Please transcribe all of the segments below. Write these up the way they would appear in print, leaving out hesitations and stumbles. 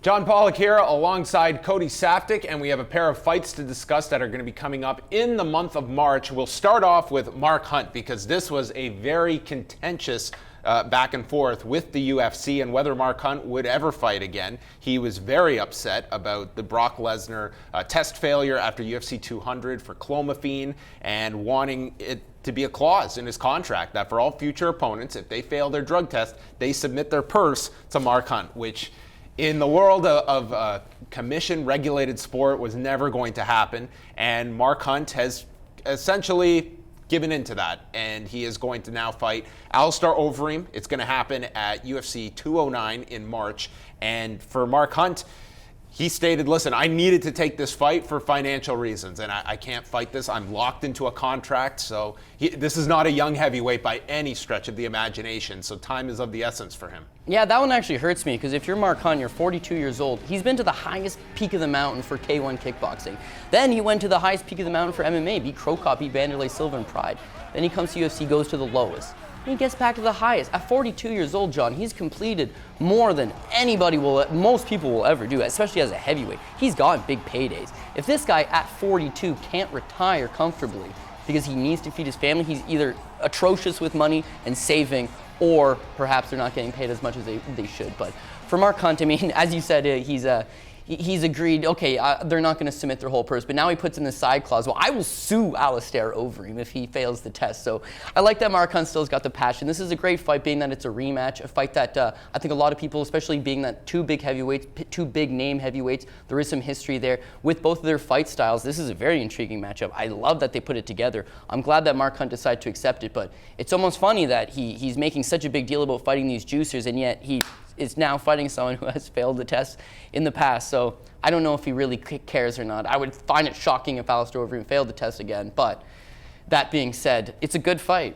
John Pollock here alongside Cody Saftik, and we have a pair of fights to discuss that are going to be coming up in the month of March. We'll start off with Mark Hunt because this was a very contentious back and forth with the UFC and whether Mark Hunt would ever fight again. He was very upset about the Brock Lesnar test failure after UFC 200 for clomiphene and wanting it to be a clause in his contract that for all future opponents, if they fail their drug test, they submit their purse to Mark Hunt, which in the world of commission-regulated sport was never going to happen. And Mark Hunt has essentially given into that, and he is going to now fight Alistair Overeem. It's going to happen at UFC 209 in March. And for Mark Hunt, he stated, listen, I needed to take this fight for financial reasons, and I can't fight this. I'm locked into a contract, so this is not a young heavyweight by any stretch of the imagination, so time is of the essence for him. Yeah, that one actually hurts me, because if you're Mark Hunt, you're 42 years old. He's been to the highest peak of the mountain for K1 kickboxing. Then he went to the highest peak of the mountain for MMA, beat Cro Cop, beat Vanderlei Silva in Pride. Then he comes to UFC, goes to the lowest. He gets back to the highest. At 42 years old, John, he's completed more than most people will ever do, especially as a heavyweight. He's gotten big paydays. If this guy at 42 can't retire comfortably because he needs to feed his family, he's either atrocious with money and saving, or perhaps they're not getting paid as much as they should. But for Mark Hunt, I mean, as you said, he's agreed, okay, they're not going to submit their whole purse, but now he puts in the side clause, well, I will sue Alistair Overeem if he fails the test. So I like that Mark Hunt still's got the passion. This is a great fight, being that it's a rematch, a fight that I think a lot of people, especially being that two big name heavyweights, there is some history there. With both of their fight styles, this is a very intriguing matchup. I love that they put it together. I'm glad that Mark Hunt decided to accept it, but it's almost funny that he's making such a big deal about fighting these juicers, and yet he is now fighting someone who has failed the test in the past. So I don't know if he really cares or not. I would find it shocking if Alistair Overeem failed the test again. But that being said, it's a good fight.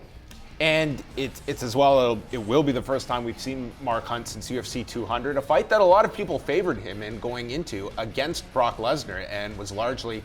And it's as well, it will be the first time we've seen Mark Hunt since UFC 200, a fight that a lot of people favored him in going into against Brock Lesnar, and was largely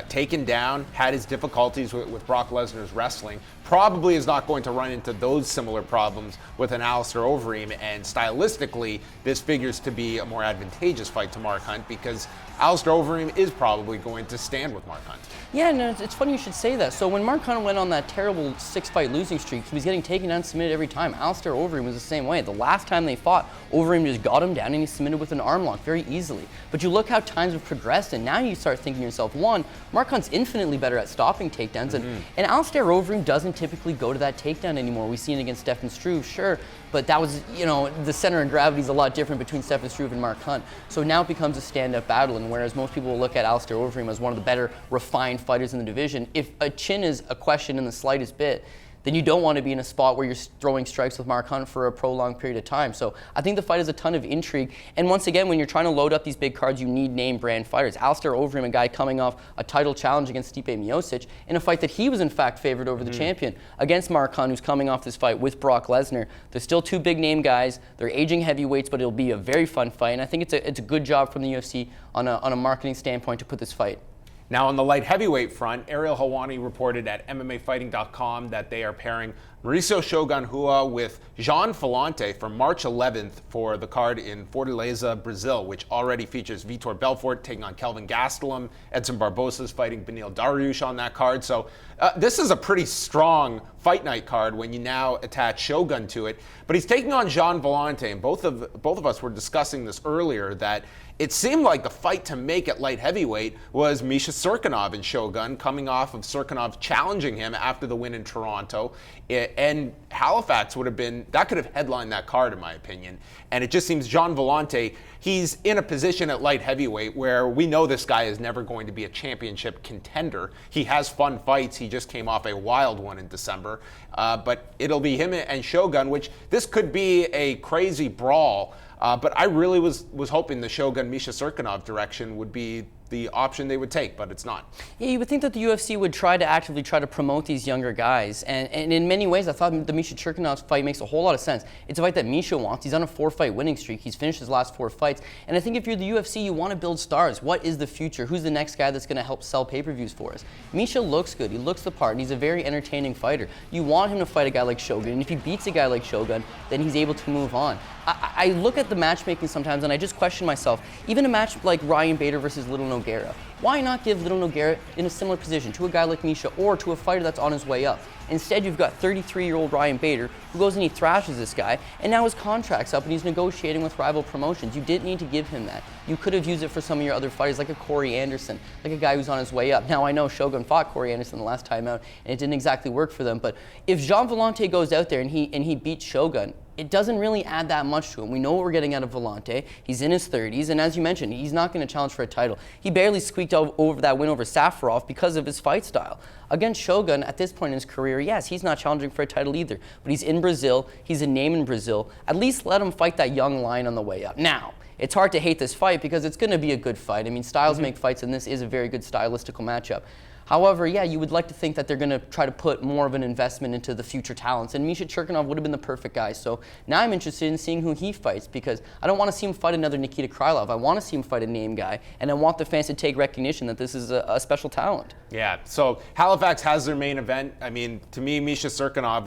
taken down, had his difficulties with Brock Lesnar's wrestling. Probably is not going to run into those similar problems with an Alistair Overeem, and stylistically, this figures to be a more advantageous fight to Mark Hunt because Alistair Overeem is probably going to stand with Mark Hunt. Yeah, no, it's funny you should say that. So when Mark Hunt went on that terrible 6-fight losing streak, he was getting taken down and submitted every time. Alistair Overeem was the same way. The last time they fought, Overeem just got him down and he submitted with an arm lock very easily. But you look how times have progressed, and now you start thinking to yourself, one, Mark Hunt's infinitely better at stopping takedowns, and Alistair Overeem doesn't typically go to that takedown anymore. We've seen it against Stefan Struve, sure, but that was, the center of gravity is a lot different between Stefan Struve and Mark Hunt. So now it becomes a stand-up battle, and whereas most people will look at Alistair Overeem as one of the better refined fighters in the division, if a chin is a question in the slightest bit, then you don't want to be in a spot where you're throwing strikes with Mark Hunt for a prolonged period of time. So I think the fight has a ton of intrigue. And once again, when you're trying to load up these big cards, you need name brand fighters. Alistair Overeem, a guy coming off a title challenge against Stipe Miocic in a fight that he was in fact favored over the champion, against Mark Hunt, who's coming off this fight with Brock Lesnar. They're still two big name guys. They're aging heavyweights, but it'll be a very fun fight. And I think it's a good job from the UFC on a marketing standpoint to put this fight. Now, on the light heavyweight front, Ariel Helwani reported at MMAfighting.com that they are pairing Mauricio Shogun Rua with Jean Falante for March 11th for the card in Fortaleza, Brazil, which already features Vitor Belfort taking on Kelvin Gastelum. Edson Barbosa's fighting Beneil Dariush on that card. So this is a pretty strong fight night card when you now attach Shogun to it. But he's taking on Jean Falante, and both of us were discussing this earlier, that it seemed like the fight to make at light heavyweight was Misha Cirkunov and Shogun, coming off of Cirkunov challenging him after the win in Toronto. And Halifax could have headlined that card, in my opinion. And it just seems Jean Falante, he's in a position at light heavyweight where we know this guy is never going to be a championship contender. He has fun fights. He just came off a wild one in December. But it'll be him and Shogun, which this could be a crazy brawl. But I really was hoping the Shogun Misha Cirkunov direction would be the option they would take, but it's not. Yeah, you would think that the UFC would try to actively try to promote these younger guys, and in many ways, I thought the Misha Cirkunov fight makes a whole lot of sense. It's a fight that Misha wants. He's on a 4-fight winning streak. He's finished his last 4 fights, and I think if you're the UFC, you want to build stars. What is the future? Who's the next guy that's going to help sell pay-per-views for us? Misha looks good. He looks the part, and he's a very entertaining fighter. You want him to fight a guy like Shogun, and if he beats a guy like Shogun, then he's able to move on. I look at the matchmaking sometimes, and I just question myself. Even a match like Ryan Bader versus Little Nogueira, why not give Little Nogueira in a similar position to a guy like Misha or to a fighter that's on his way up? Instead, you've got 33-year-old Ryan Bader who goes and he thrashes this guy, and now his contract's up and he's negotiating with rival promotions. You didn't need to give him that. You could have used it for some of your other fighters, like a Corey Anderson, like a guy who's on his way up. Now, I know Shogun fought Corey Anderson the last time out, and it didn't exactly work for them, but if Jean Vellante goes out there and he beats Shogun, it doesn't really add that much to him. We know what we're getting out of Vellante. He's in his 30s, and as you mentioned, he's not going to challenge for a title. He barely squeaked over that win over Safarov because of his fight style. Against Shogun, at this point in his career, yes, he's not challenging for a title either, but he's in Brazil. He's a name in Brazil. At least let him fight that young lion on the way up. Now, it's hard to hate this fight because it's going to be a good fight. I mean, styles make fights, and this is a very good stylistical matchup. However, yeah, you would like to think that they're going to try to put more of an investment into the future talents, and Misha Cirkunov would have been the perfect guy. So now I'm interested in seeing who he fights, because I don't want to see him fight another Nikita Krylov. I want to see him fight a name guy, and I want the fans to take recognition that this is a special talent. Yeah, so Halifax has their main event. I mean, to me, Misha Cirkunov,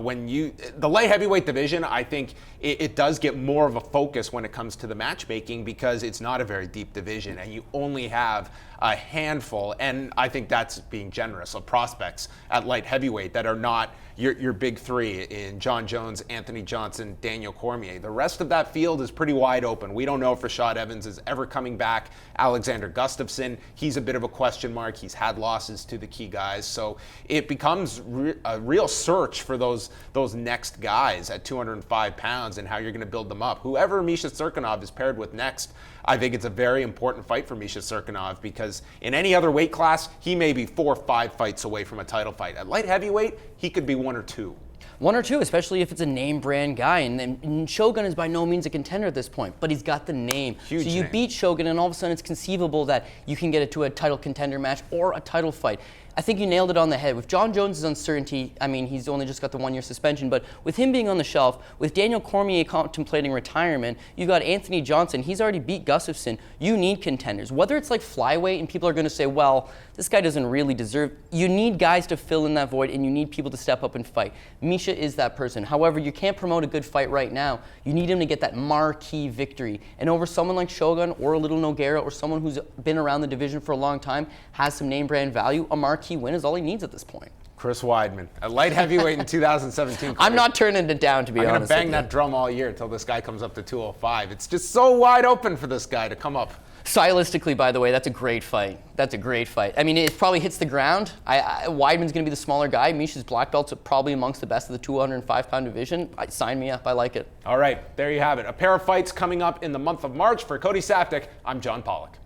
the light heavyweight division, I think it does get more of a focus when it comes to the matchmaking, because it's not a very deep division, and you only have a handful, and I think that's being generous, of prospects at light heavyweight that are not your big three in John Jones, Anthony Johnson, Daniel Cormier. The rest of that field is pretty wide open. We don't know if Rashad Evans is ever coming back. Alexander Gustafsson, he's a bit of a question mark. He's had losses to the key guys. So it becomes a real search for those next guys at 205 pounds and how you're going to build them up. Whoever Misha Cirkunov is paired with next, I think it's a very important fight for Misha Cirkunov, because in any other weight class, he may be 4 or 5 fights away from a title fight. At light heavyweight, he could be 1 or 2. 1 or 2, especially if it's a name brand guy. And Shogun is by no means a contender at this point, but he's got the name. Huge so you name. beat Shogun, and all of a sudden it's conceivable that you can get it to a title contender match or a title fight. I think you nailed it on the head. With John Jones' uncertainty, I mean, he's only just got the 1-year suspension, but with him being on the shelf, with Daniel Cormier contemplating retirement, you've got Anthony Johnson. He's already beat Gustafsson. You need contenders. Whether it's like flyweight and people are going to say, well, this guy doesn't really deserve, you need guys to fill in that void, and you need people to step up and fight. Misha is that person. However, you can't promote a good fight right now. You need him to get that marquee victory. And over someone like Shogun or a Little Nogueira or someone who's been around the division for a long time, has some name brand value, a marquee win is all he needs at this point. Chris Weidman, at light heavyweight in 2017. I'm not turning it down, to be honest. I'm going to bang that drum all year until this guy comes up to 205. It's just so wide open for this guy to come up. Stylistically, by the way, that's a great fight. That's a great fight. I mean, it probably hits the ground. Weidman's going to be the smaller guy. Misha's black belt's probably amongst the best of the 205-pound division. Sign me up. I like it. All right, there you have it. A pair of fights coming up in the month of March. For Cody Saftik, I'm John Pollock.